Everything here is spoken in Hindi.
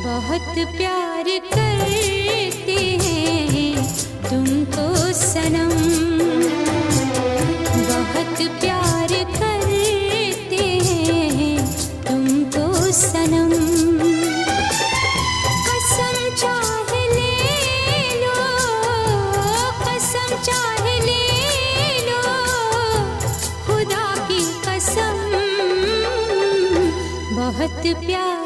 बहुत प्यार करते हैं तुमको सनम, बहुत प्यार करते हैं तुमको सनम। कसम चाहे ले लो, कसम चाहे ले लो, खुदा की कसम, बहुत प्यार